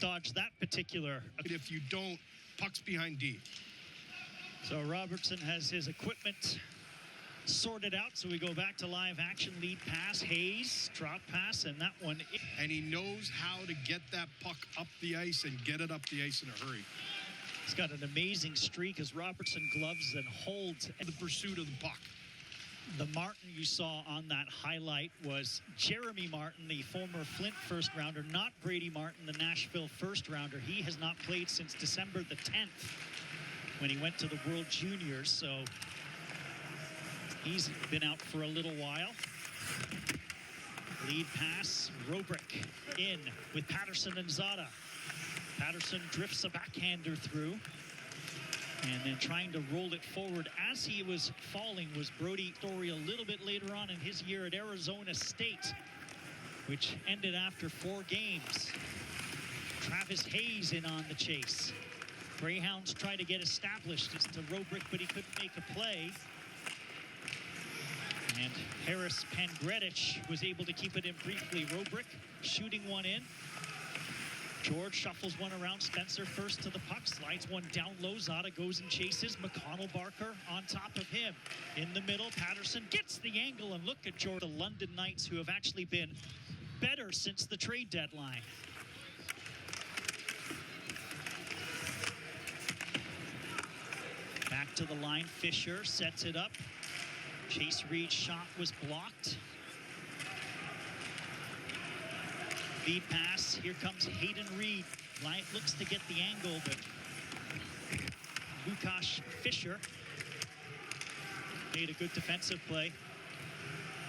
dodge that particular. If you don't, puck's behind D. So Robertson has his equipment sorted out, so we go back to live action. Lead pass, Hayes, drop pass, and that one. And he knows how to get that puck up the ice and get it up the ice in a hurry. He's got an amazing streak as Robertson gloves and holds the pursuit of the puck. The Martin you saw on that highlight was Jeremy Martin, the former Flint first-rounder, not Brady Martin, the Nashville first-rounder. He has not played since December the 10th when he went to the World Juniors, so he's been out for a little while. Lead pass, Robrick in with Patterson and Zada. Patterson drifts a backhander through, and then trying to roll it forward as he was falling was Brody Story a little bit later on in his year at Arizona State, which ended after 4 games. Travis Hayes in on the chase. Greyhounds try to get established. It's to Robrick, but he couldn't make a play. And Harris Pangretich was able to keep it in briefly. Robrick shooting one in. George shuffles one around. Spencer first to the puck, slides one down low. Zada goes and chases. McConnell Barker on top of him. In the middle, Patterson gets the angle, and look at George. The London Knights, who have actually been better since the trade deadline. Back to the line, Fisher sets it up. Chase Reed's shot was blocked. Lead pass, here comes Hayden Reed. Light looks to get the angle, but Lukasz Fischer made a good defensive play.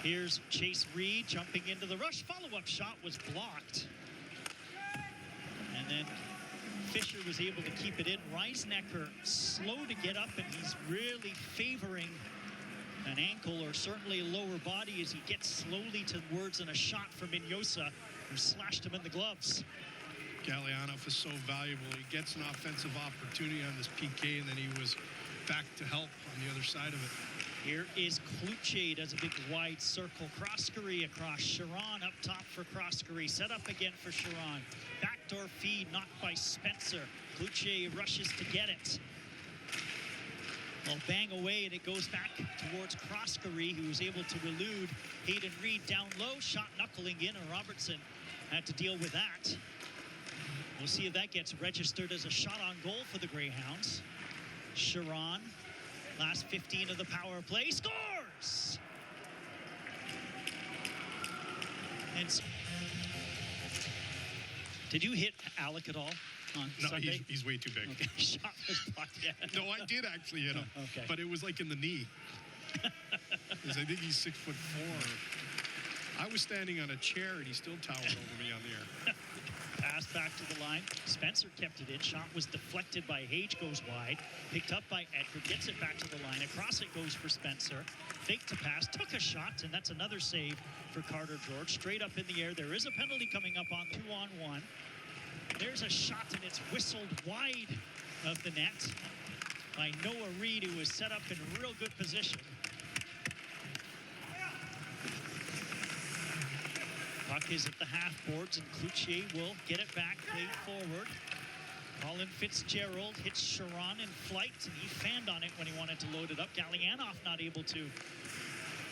Here's Chase Reed jumping into the rush. Follow-up shot was blocked. And then Fisher was able to keep it in. Reisnecker slow to get up, and he's really favoring an ankle or certainly a lower body as he gets slowly towards and a shot from Ignosa, who slashed him in the gloves. Galyanov is so valuable. He gets an offensive opportunity on this PK, and then he was back to help on the other side of it. Here is Kluche, does a big wide circle. Croskery across. Sharon up top for Croskery. Set up again for Sharon. Backdoor feed knocked by Spencer. Kluche rushes to get it. Well, bang away, and it goes back towards Croskery, who was able to elude Hayden Reed down low. Shot knuckling in, and Robertson had to deal with that. We'll see if that gets registered as a shot on goal for the Greyhounds. Sharon, last 15 of the power play, scores! And did you hit Alec at all on Sunday? He's way too big. Okay. Shot was blocked, yeah. No, I did actually hit him, okay. But it was like in the knee. Because I think he's 6'4". I was standing on a chair, and he still towered over me on the air. Pass back to the line. Spencer kept it in. Shot was deflected by Hage, goes wide. Picked up by Edgar, gets it back to the line. Across it goes for Spencer. Fake to pass, took a shot, and that's another save for Carter George. Straight up in the air. There is a penalty coming up on 2-on-1. There's a shot, and it's whistled wide of the net by Noah Reed, who was set up in real good position. Puck is at the half boards, and Cloutier will get it back, played forward. Colin Fitzgerald hits Sharon in flight, and he fanned on it when he wanted to load it up. Galyanov not able to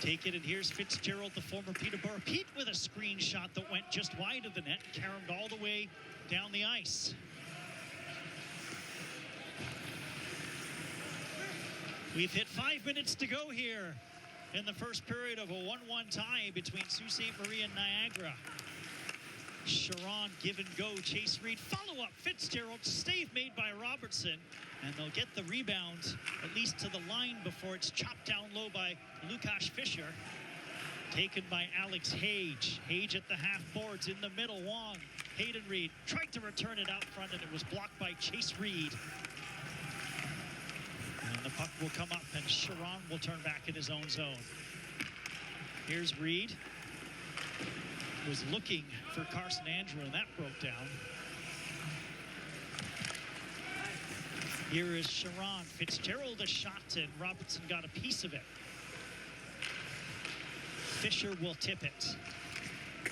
take it, and here's Fitzgerald, the former Peterborough Pete, with a screen shot that went just wide of the net, caromed all the way down the ice. We've hit 5 minutes to go here in the first period of a 1-1 tie between Sault Ste. Marie and Niagara. Sharon give and go. Chase Reed follow up. Fitzgerald save made by Robertson, and they'll get the rebound at least to the line before it's chopped down low by Lukasz Fischer. Taken by Alex Hage. Hage at the half boards in the middle. Wong. Hayden Reed tried to return it out front, and it was blocked by Chase Reed. And the puck will come up, and Sharon will turn back in his own zone. Here's Reed. Was looking for Carson Andrew, and that broke down. Here is Sharon. Fitzgerald a shot, and Robertson got a piece of it. Fisher will tip it.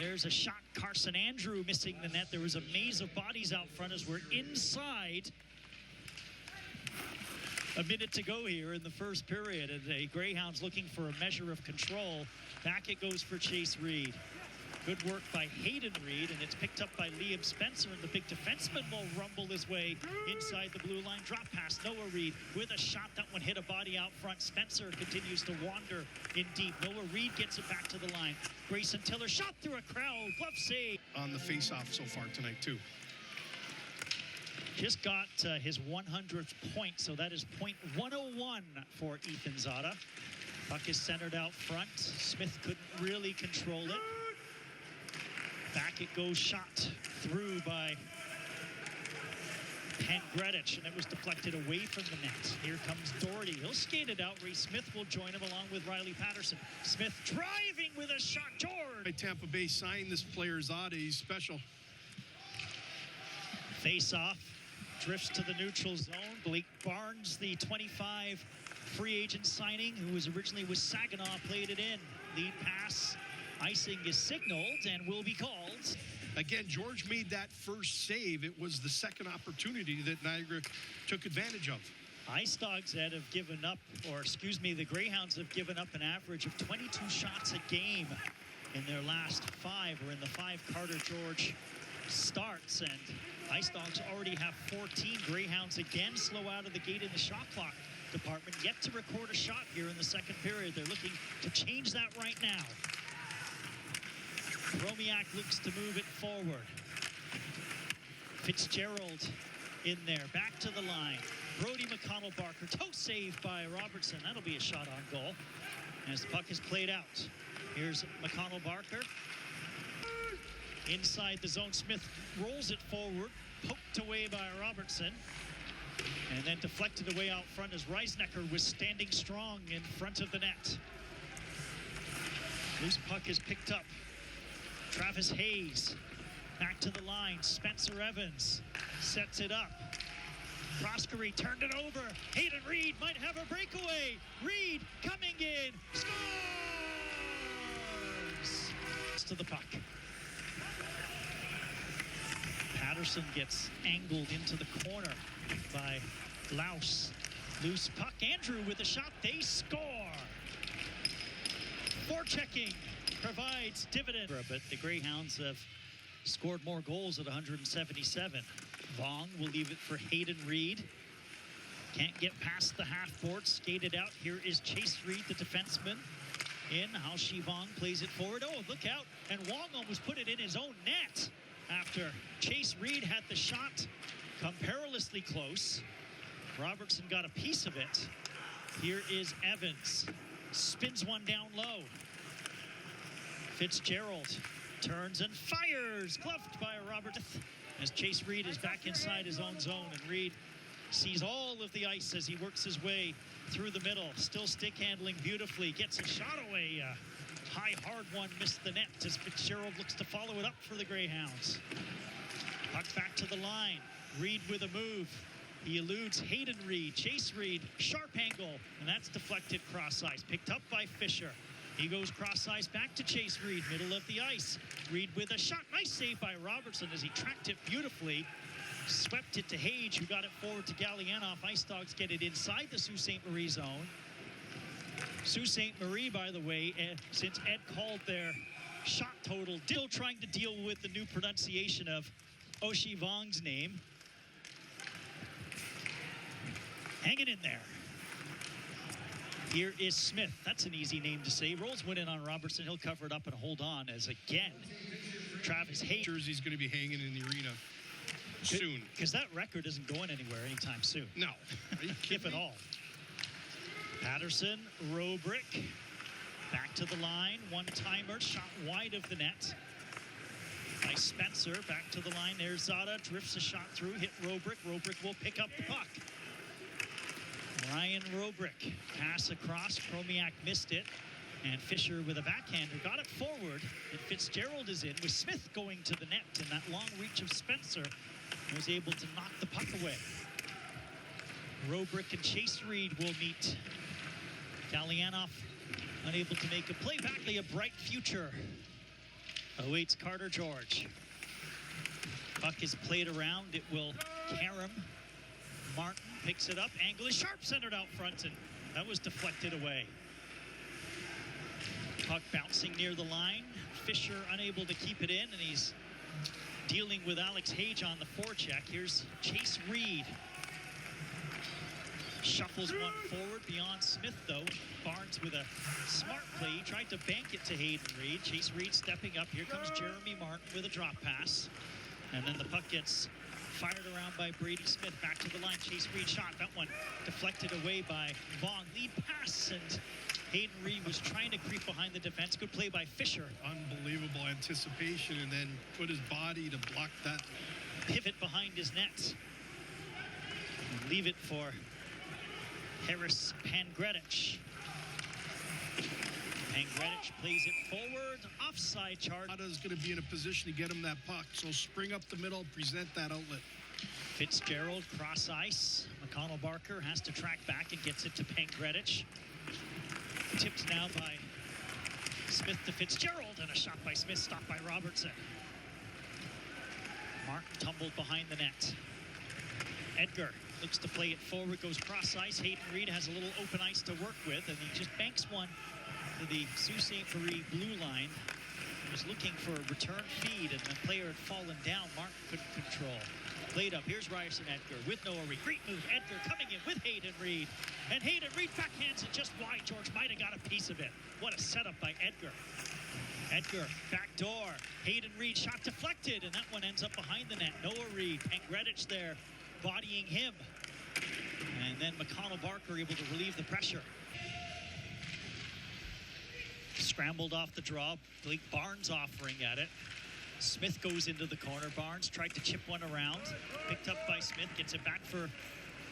There's a shot. Carson Andrew missing the net. There was a maze of bodies out front as we're inside. A minute to go here in the first period, and the Greyhounds looking for a measure of control. Back it goes for Chase Reed. Good work by Hayden Reed, and it's picked up by Liam Spencer, and the big defenseman will rumble his way inside the blue line. Drop pass, Noah Reed with a shot. That one hit a body out front. Spencer continues to wander in deep. Noah Reed gets it back to the line. Grayson Tiller shot through a crowd. Glove save. On the face-off so far tonight, too. Just got his 100th point, so that is point 101 for Ethan Zada. Puck is centered out front. Smith couldn't really control it. Back it goes, shot through by Pangretich, and it was deflected away from the net. Here comes Doherty. He'll skate it out. Ray Smith will join him along with Riley Patterson. Smith driving with a shot. George. Tampa Bay signed this player Zada. He's special. Face off. Drifts to the neutral zone. Blake Barnes, the 25 free agent signing, who was originally with Saginaw, played it in. Lead pass. Icing is signaled and will be called. Again, George made that first save. It was the second opportunity that Niagara took advantage of. IceDogs that have given up, or excuse me, the Greyhounds have given up an average of 22 shots a game in their last 5, or in the 5 Carter George starts. And IceDogs already have 14. Greyhounds again slow out of the gate in the shot clock department. Yet to record a shot here in the second period. They're looking to change that right now. Romiak looks to move it forward. Fitzgerald in there, back to the line. Brody McConnell-Barker, toe save by Robertson. That'll be a shot on goal as the puck is played out. Here's McConnell-Barker. Inside the zone, Smith rolls it forward, poked away by Robertson, and then deflected away out front as Reisnecker was standing strong in front of the net. Loose puck is picked up. Travis Hayes back to the line. Spencer Evans sets it up. Proskery turned it over. Hayden Reed might have a breakaway. Reed coming in. Scores! To the puck. Patterson gets angled into the corner by Laus. Loose puck. Andrew with a shot. They score. Forechecking provides dividend. But the Greyhounds have scored more goals at 177. Vaughn will leave it for Hayden Reed. Can't get past the half board. Skated out. Here is Chase Reed, the defenseman. In. How Shi Vaughn plays it forward. Oh, look out. And Wong almost put it in his own net after Chase Reed had the shot come perilously close. Robertson got a piece of it. Here is Evans. Spins one down low. Fitzgerald turns and fires. Gloved by Robert as Chase Reed is back inside his own zone, and Reed sees all of the ice as he works his way through the middle. Still stick handling beautifully. Gets a shot away. High, hard one missed the net as Fitzgerald looks to follow it up for the Greyhounds. Puck back to the line. Reed with a move. He eludes Hayden Reed. Chase Reed, sharp angle, and that's deflected cross ice. Picked up by Fisher. He goes cross ice back to Chase Reed, middle of the ice. Reed with a shot. Nice save by Robertson as he tracked it beautifully. Swept it to Hage, who got it forward to Galianoff. IceDogs get it inside the Sault Ste. Marie zone. Sault Ste. Marie, by the way, since Ed called their shot total, still trying to deal with the new pronunciation of Oshie Vong's name. Hanging in there. Here is Smith. That's an easy name to say. Rolls went in on Robertson. He'll cover it up and hold on as again Travis Hayes. Jersey's going to be hanging in the arena soon. Because that record isn't going anywhere anytime soon. No. If at all. Patterson, Robrick. Back to the line. One-timer. Shot wide of the net by Spencer. Back to the line. There's Zada. Drifts a shot through. Hit Robrick. Robrick will pick up the puck. Ryan Robrick. Pass across. Chromiak missed it. And Fisher with a backhander got it forward. And Fitzgerald is in with Smith going to the net. And that long reach of Spencer was able to knock the puck away. Robrick and Chase Reed will meet. Galianoff unable to make a play. Back, a bright future Awaits Carter George. Puck is played around. It will carom. Martin picks it up. Angle is sharp, centered out front, and that was deflected away. Puck bouncing near the line. Fisher unable to keep it in, and he's dealing with Alex Hage on the forecheck. Here's Chase Reed. Shuffles one forward beyond Smith, though. Barnes with a smart play. He tried to bank it to Hayden Reed. Chase Reed stepping up. Here comes Jeremy Martin with a drop pass. And then the puck gets fired around by Brady Smith. Back to the line. Chase Reed shot. That one deflected away by Vaughn. Lead pass, and Hayden Reed was trying to creep behind the defense. Good play by Fisher. Unbelievable anticipation, and then put his body to block that. Pivot behind his net. And leave it for Harris Pangredich. Pangredich plays it forward. Offside charge. Is going to be in a position to get him that puck. So spring up the middle, present that outlet. Fitzgerald cross ice. McConnell Barker has to track back and gets it to Pangredich. Tipped now by Smith to Fitzgerald, and a shot by Smith stopped by Robertson. Martin tumbled behind the net. Edgar looks to play it forward, goes cross ice. Hayden Reed has a little open ice to work with, and he just banks one to the Sault Ste. Marie blue line. He was looking for a return feed, and the player had fallen down. Martin couldn't control. Played up. Here's Ryerson Edgar with Noah Reed. Great move. Edgar coming in with Hayden Reed. And Hayden Reed backhands it just wide. George might have got a piece of it. What a setup by Edgar. Edgar, back door. Hayden Reed shot deflected, and that one ends up behind the net. Noah Reed, Pangredich there, bodying him. And then McConnell Barker able to relieve the pressure. Scrambled off the draw. Blake Barnes offering at it. Smith goes into the corner. Barnes tried to chip one around. Picked up by Smith. Gets it back for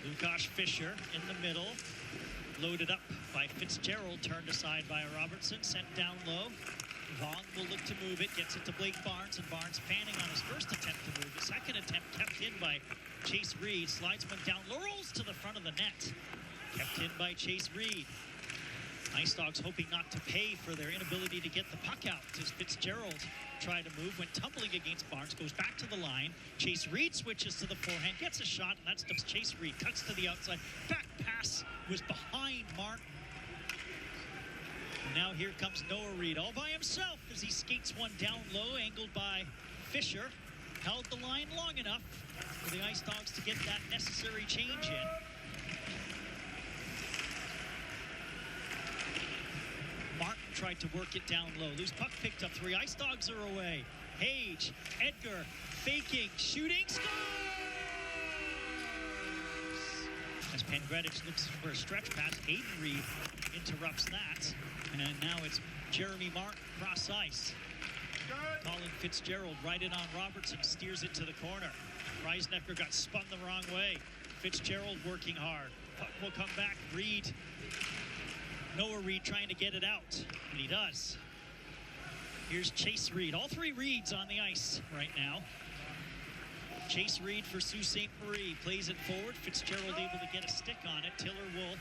Lukasz Fischer in the middle. Loaded up by Fitzgerald. Turned aside by Robertson. Sent down low. Vaughn will look to move it. Gets it to Blake Barnes. And Barnes fanning on his first attempt to move. The second attempt kept in by Chase Reed. Slides one down. Rolls to the front of the net. Kept in by Chase Reed. IceDogs hoping not to pay for their inability to get the puck out as Fitzgerald tried to move, went tumbling against Barnes, goes back to the line. Chase Reed switches to the forehand, gets a shot, and that's Chase Reed. Cuts to the outside. Back pass was behind Martin. And now here comes Noah Reed all by himself as he skates one down low, angled by Fisher. Held the line long enough for the IceDogs to get that necessary change in. Martin tried to work it down low. Loose puck picked up 3. IceDogs are away. Hage, Edgar, faking, shooting, scores! As Pangredich looks for a stretch pass, Hayden Reed interrupts that. And now it's Jeremy Martin cross ice. Colin Fitzgerald right in on Robertson, steers it to the corner. Reisnecker got spun the wrong way. Fitzgerald working hard. Puck will come back. Reed. Noah Reed trying to get it out, and he does. Here's Chase Reed. All 3 Reeds on the ice right now. Chase Reed for Sault Ste. Marie plays it forward. Fitzgerald able to get a stick on it. Tiller will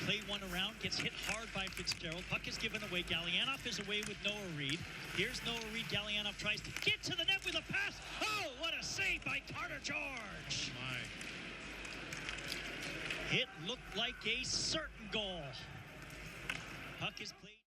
play one around, gets hit hard by Fitzgerald. Puck is given away. Gallianoff is away with Noah Reed. Here's Noah Reed. Gallianoff tries to get to the net with a pass. Oh, what a save by Carter George. My. It looked like a certain goal. Puck is played.